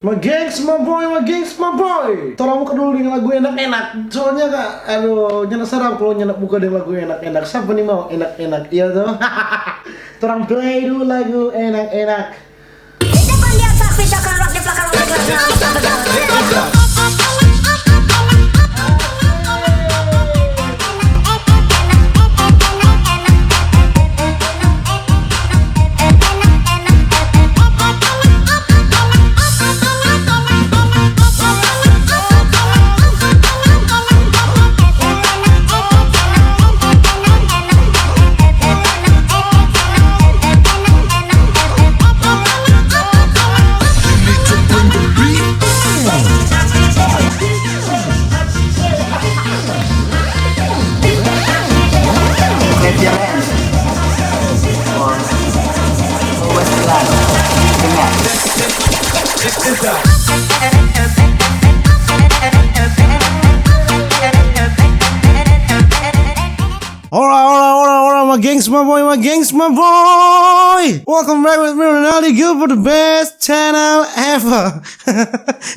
My gengs, my boy. Tolong buka dulu dengan lagu enak-enak. Soalnya kak, nyana serap kalau nyana buka dengan lagu enak-enak. Siapa nih mau enak-enak? Iya tuh. Tolong play dulu lagu enak-enak. My gengs, my boy. Welcome back with me, Ronaldo. Go for the best channel ever.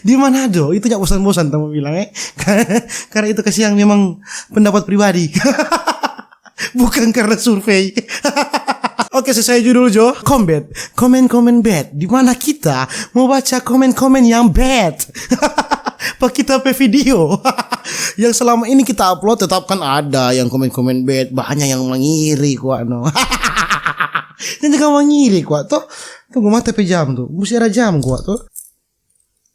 Di Manado. Itu jangan bosan-bosan tamu bilang karena itu kasihan memang pendapat pribadi. Bukan karena survei. Oke, sesuai judul Jo. Komen bad. Di mana kita mau baca komen-komen yang bad. Pak kita video. Yang selama ini kita upload tetap kan ada yang komen-komen bad, banyak yang mengiri kuat no. Dan juga mengiri kuat tuh. Tunggu mata pe jam tuh. Mesti ada jam kuat tuh.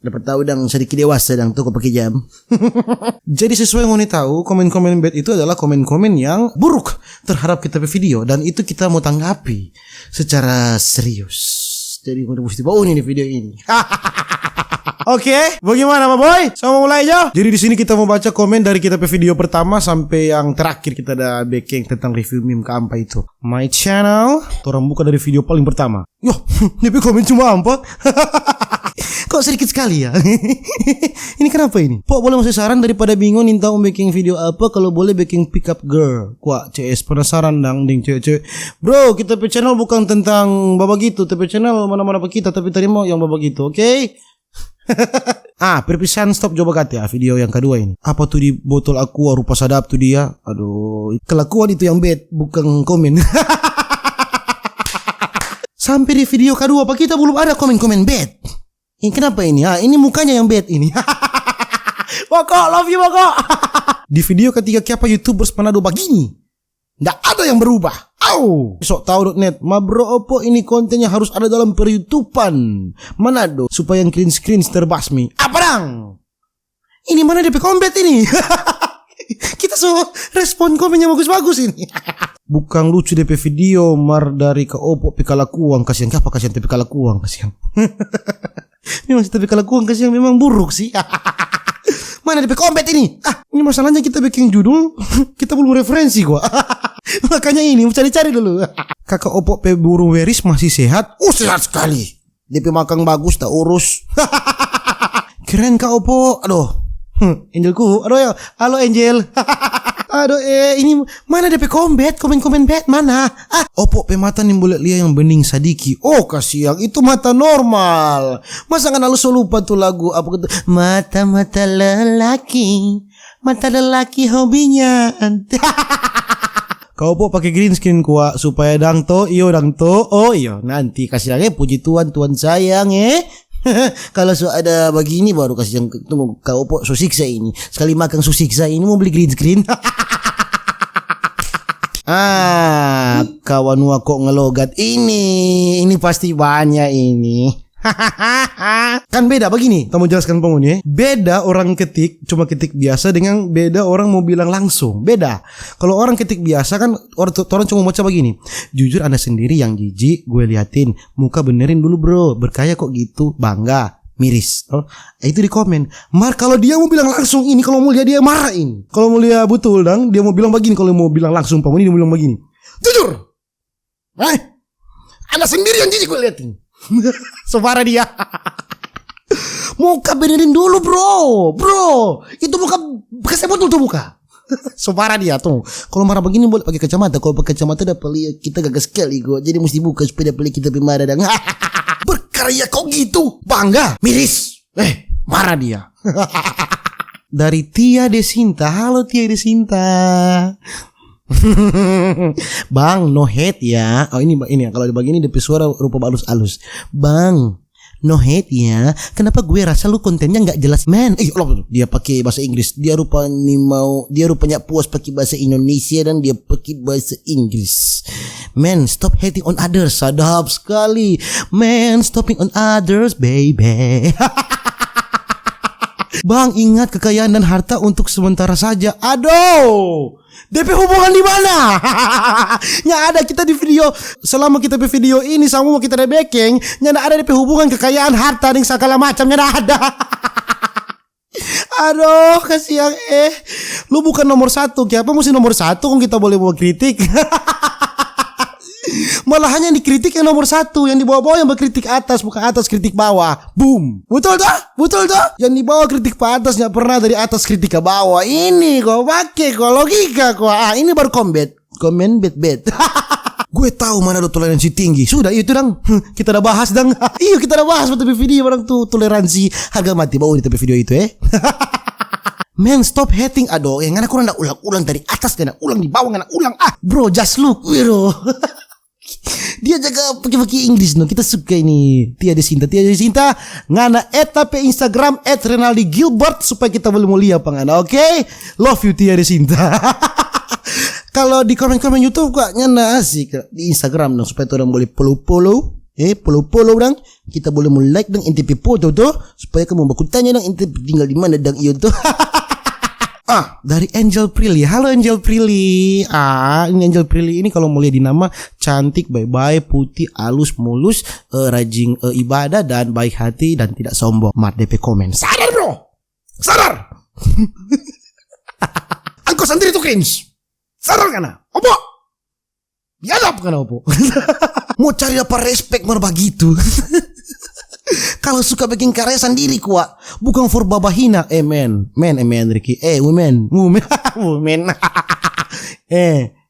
Dapat tahu dang sedikit dewasa dang tuh kok pakai jam. Jadi sesuai yang mau tahu, komen-komen bad itu adalah komen-komen yang buruk terhadap kita pe video dan itu kita mau tanggapi secara serius. Jadi mesti bawa ini video ini. Oke, bagaimana Pak Boy? Sama mulai aja. Jadi di sini kita mau baca komen dari kita pe video pertama sampai yang terakhir kita ada backing tentang review meme keempat itu. My channel. Orang buka dari video paling pertama. Yo, ini komen cuma apa? Kok sedikit sekali ya? Ini kenapa ini? Pok boleh masih saran daripada bingung minta baking video apa kalau boleh baking pick up girl. Kuat CS penasaran dang ding cewek-cewek. Bro, kita pe channel bukan tentang baba gitu. Tapi channel mana-mana apa kita tapi tadi mau yang baba gitu, oke? Perpisahan stop coba kata ya video yang kedua ini. Apa tuh di botol aqua rupa sadap tuh dia? Aduh, kelakuan itu yang bad, bukan komen. Sampai di video kedua apa kita belum ada komen-komen bad. Ini kenapa ini? Ini mukanya yang bad ini. Pokok, love you pokok. Di video ketiga siapa YouTubers Manado begini? Nggak ada yang berubah. Sok tahu.net. Ma bro opo ini kontennya harus ada dalam per-YouTubean Manado supaya yang screen terbasmi. Apa dang? Ini mana DP kompet ini? Kita respon komen yang bagus-bagus ini. Bukan lucu DP video mar dari ke opo pikalakuang kasihan siapa kasihan DP kalakuang kasihan. Memang si DP kalakuang kasihan memang buruk sih. Mana DP kompet ini? Ini masalahnya kita bikin judul kita belum referensi gua. Makanya ini cari-cari dulu. Kakak opo pe burung Weris masih sehat? Sehat sekali. DP makan bagus tak urus. Keren kak opo. Aduh. Angelku. Aduh ya. Halo Angel. Aduh ini mana DP komen bad mana? Opo pe mata nimbulet lia yang bening sadiki. Oh kasihan itu mata normal. Masa kan halus lupa tuh lagu apa gitu. Mata lelaki. Mata lelaki hobinya. Kau po pakai green screen kuat supaya dang to. Oh iyo nanti kasih lagi puji Tuhan sayang Kalau ada begini baru kasih yang tunggu kau po susiksa ini. Sekali makan susiksa ini mau beli green screen. Kawan kok ngelogat ini pasti banyak ini. Kan beda begini. Kamu jelaskan penghuni. Beda orang cuma ketik biasa dengan beda orang mau bilang langsung. Beda. Kalau orang ketik biasa kan orang cuma baca begini. Jujur anda sendiri yang jijik gue liatin. Muka benerin dulu bro. Berkaya kok gitu. Bangga. Miris. Itu di komen. Kalau dia mau bilang langsung ini. Kalau mau lihat dia marah ini. Kalau mau lihat betul dong. Dia mau bilang begini. Kalau mau bilang langsung penghuni dia mau bilang begini. Jujur. Anda sendiri yang jijik gue liatin. Suara dia. Muka benerin dulu bro. Itu muka bekas botol tuh muka. Suara dia tuh. Kalau marah begini boleh pakai kacamata. Kalau pakai kacamata dapat lihat kita gagal sekali kok. Jadi mesti buka supaya dapat kita marah dan berkarya kau gitu. Bangga. Miris. Marah dia. Dari Tia Desinta. Halo Tia Desinta. Bang, no hate ya. Oh ini kalau di bagian ini DP suara rupa halus-halus. Bang, no hate ya. Kenapa gue rasa lu kontennya nggak jelas, man? Dia pakai bahasa Inggris. Dia rupanya puas pakai bahasa Indonesia dan dia pakai bahasa Inggris. Man, stop hating on others. Sadap sekali. Man, stopping on others, baby. Bang, ingat kekayaan dan harta untuk sementara saja. Aduh, DP hubungan di mana? Nggak ada kita di video. Selama kita di video ini sama kita ada backing, nggak ada DP hubungan kekayaan harta dan segala macam, nggak ada. Aduh, kasihan lu bukan nomor 1. Kenapa mesti nomor 1 kok kita boleh bawa kritik? Malah hanya dikritik yang nomor 1, yang di bawah-bawah yang berkritik atas, bukan atas kritik bawah. Boom. Betul tuh? Yang di bawah kritik ke atas, nggak pernah dari atas kritik ke bawah. Ini kok pakai kok logika kok. Ini baru komen bet. Gue tahu mana ada toleransi tinggi. Sudah itu dong. Kita udah bahas dong. Iya, kita udah bahas pada video orang tuh toleransi harga mati bau di video itu Man, stop hating. Aduh, yang ngana kurang ulang dari atas, ngana ulang di bawah, ngana ulang. Bro, just look, bro. Dia jaga pakai Inggris no. Kita suka ini. Tia Desinta ngana tapi Instagram @Renaldi Gilbert supaya kita boleh mulia pangana. Oke? Love you Tia Desinta. Kalau di komen-komen YouTube kok nyana asik di Instagram dong supaya orang boleh follow. Follow dong. Kita boleh like dong NTP foto tuh supaya kamu bakal tanya dong NTP tinggal di mana dong iyo tuh. Dari Angel Prilly. Halo Angel Prilly. Ini Angel Prilly ini kalau mau lihat di nama cantik, baik-baik, putih, halus, mulus, rajin ibadah dan baik hati dan tidak sombong. Mat DP komen. Sadar bro. Sadar. Angko sendiri tuh cringe. Sadar kana? Opo? Biadab kana opo? Mau cari apa respect mar begitu? Kalau suka bikin karya sendiri kuat, bukan for babahina. Men, Ricky. Women.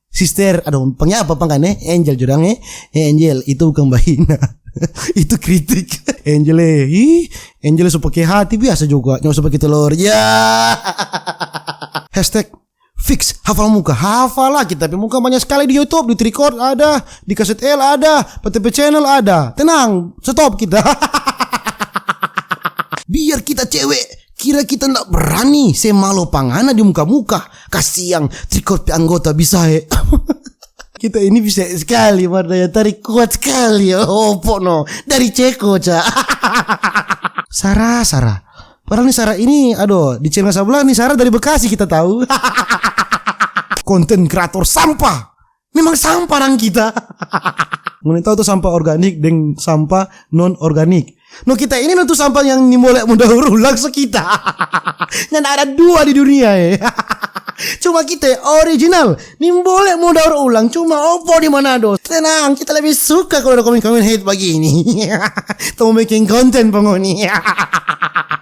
Sister, aduh, apa kan Angel jurang Angel itu bukan bahina. Itu kritik. Angel suka pakai hati biasa juga, nggak usah pakai telur. Ya. Hashtag fix hafal muka. Hafal lah kita, tapi muka banyak sekali di YouTube, di Tricord ada, di Kaset L ada, PTP Channel ada. Tenang, stop kita. Biar kita cewek kira kita ndak berani semalo pangana di muka-muka. Kasiang Tricord anggota bisa Kita ini bisa sekali, daya tarik kuat sekali. No dari Ceko Sarah. Padahal nih Sarah ini, aduh, di channel sebelah nih Sarah dari Bekasi kita tahu. Konten kreator sampah. Memang sampah orang kita. Mengenai tahu tuh sampah organik dan sampah non organik. No kita ini tuh sampah yang dimulai mudah ulang sekita. Yang ada 2 di dunia Cuma kita original. Nimboleh mudah ulang. Cuma opo di Manado. Tenang, kita lebih suka kalau ada komen-komen hate begini. Tuh making konten penghuni.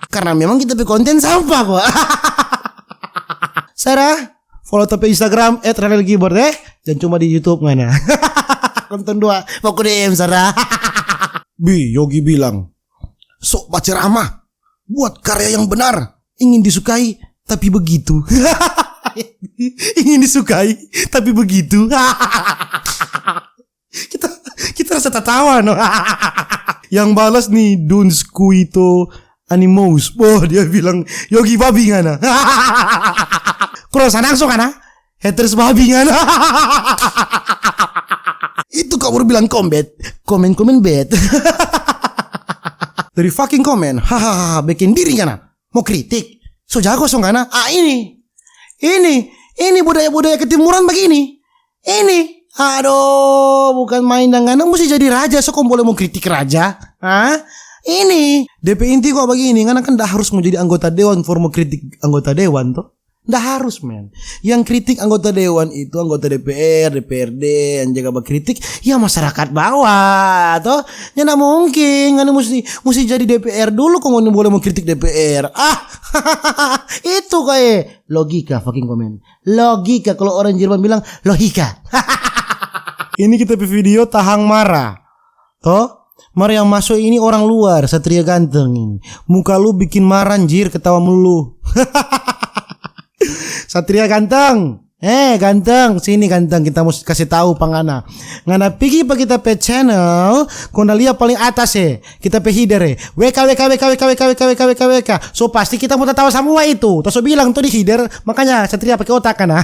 Karena memang kita bikin konten sampah kok. Sarah, follow tapi Instagram @RenaldiGilbert dan cuma di YouTube mana. Konten 2. Pokok DM Sarah. Yogi bilang, sok baca ramah, buat karya yang benar, ingin disukai tapi begitu. Ingin disukai tapi begitu. kita rasa tertawa no. Yang balas nih Dunsku itu Animos. Dia bilang Yogi babi ngana. Kurang sanangso kana? Haters babi ngana. Itu kau baru bilang komen bet. Dari fucking komen. Bikin diri kana. Mau kritik. So jago so kana. Ini budaya-budaya ketimuran begini. Ini. Aduh, bukan main dengan mesti jadi raja. So kau boleh mau kritik raja. Ini. DP inti kok begini. Karena kan dah harus menjadi anggota dewan. For mau kritik anggota dewan tuh. Nggak harus men. Yang kritik anggota dewan itu anggota DPR, DPRD yang jaga kritik ya masyarakat bawah toh. Ya nggak mungkin kan mesti jadi DPR dulu kok boleh mau kritik DPR. Itu kayak logika fucking komen. Logika kalau orang Jerman bilang logika. Ini kita video tahang marah. Toh Mari yang masuk ini orang luar, Satria ganteng ini. Muka lu bikin marah anjir, ketawa mulu. Satria ganteng. Ganteng, sini ganteng, kita mau kasih tahu pangana. Ngana pergi pa kita pe channel, kona lihat paling atas kita pe header WK. So pasti kita mau tertawa semua itu. Terus bilang tuh di header, makanya Satria pakai otak kan.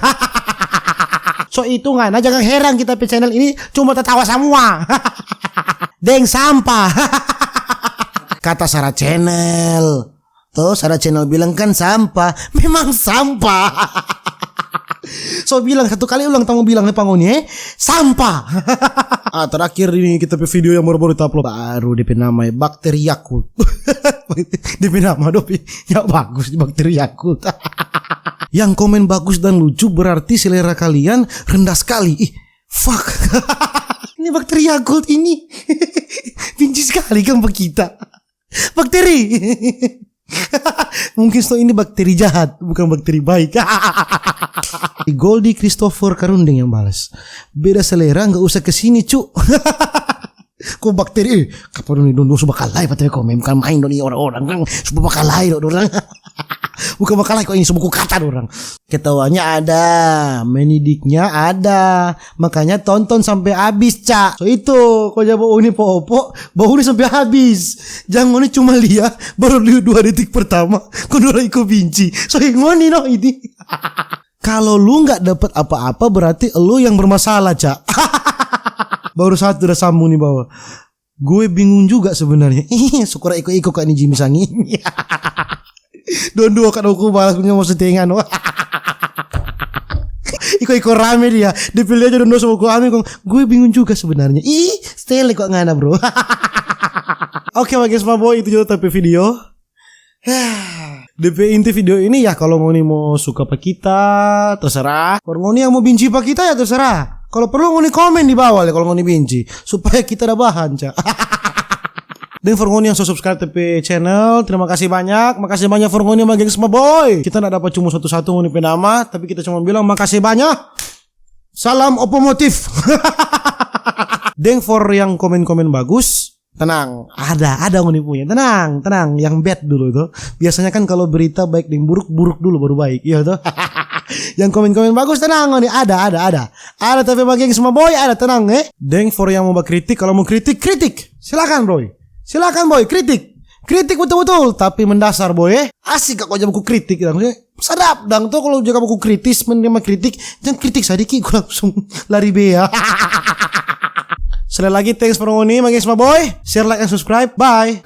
So itu ngana jangan heran kita pe channel ini cuma tertawa semua. Deng sampah. Kata Sarah Channel. Tuh Sarah Channel bilang kan sampah. Memang sampah. So bilang satu kali ulang tamu bilang nih pangoni sampah. Terakhir ini kita pe video yang baru-baru kita upload. Baru DP nama bakteri Yakult. DP nama dopi ya bagus di bakteri Yakult. Yang komen bagus dan lucu berarti selera kalian rendah sekali. Fuck. Ini bakteri Yakult ini. Benci sekali kan pak kita. Bakteri. Mungkin ini bakteri jahat, bukan bakteri baik. Goldie Christopher Karundeng yang balas. Beda selera, nggak usah kesini cu. Kok bakteri? Kapan dulu suka kalai patri komen bukan main doni orang-orang kan suka bakalai orang. Bukan bakalai kok ini sebuku kata orang. Ketawanya ada, menidiknya ada. Makanya tonton sampai habis, Cak. So itu, kau jawab ini po-po, bau ini sampai habis. Jangan ini cuma lihat baru 2 detik pertama, kau udah ikut benci. So ngoni no ini. Kalau lu nggak dapat apa-apa berarti lu yang bermasalah, Cak. Baru satu udah sambung nih bawah. Gue bingung juga sebenarnya. Syukur ikut-ikut kan ini Jimmy Sangi. Dua kan aku balasnya mau setengan. Ikut-ikut rame dia. Dipilih aja dua sama gue bingung juga sebenarnya. Stele kok ngana bro. Oke bagi semua boy, itu juga tapi video. DP inti video ini ya kalau ngoni mau suka pak kita terserah. Kalau ngoni yang mau benci pak kita ya terserah. Kalau perlu ngoni komen di bawah ya kalau ngoni benci supaya kita ada bahan, Cak. Dan for ngoni yang subscribe TP channel, terima kasih banyak. Makasih banyak for ngoni sama geng semua boy. Kita enggak dapat cuma satu-satu ngoni penama, tapi kita cuma bilang makasih banyak. Salam otomotif. Dan for yang komen-komen bagus, tenang, ada ngoni punya. Tenang, yang bad dulu tuh. Biasanya kan kalau berita baik dan buruk dulu baru baik, iya tuh. Yang komen-komen bagus tenang ngoni, ada. Ada tapi bagi semua boy, ada tenang Dan for yang mau kritik, kalau mau kritik. Silakan boy, kritik betul-betul, tapi mendasar boy asik kok jamu kritik sadap dang tuh kalau jaga buku kritis menerima kritik, jangan kritik sadiki gue langsung lari bea. Sekali lagi thanks for ngoni bagi semua boy, share, like, and subscribe, bye.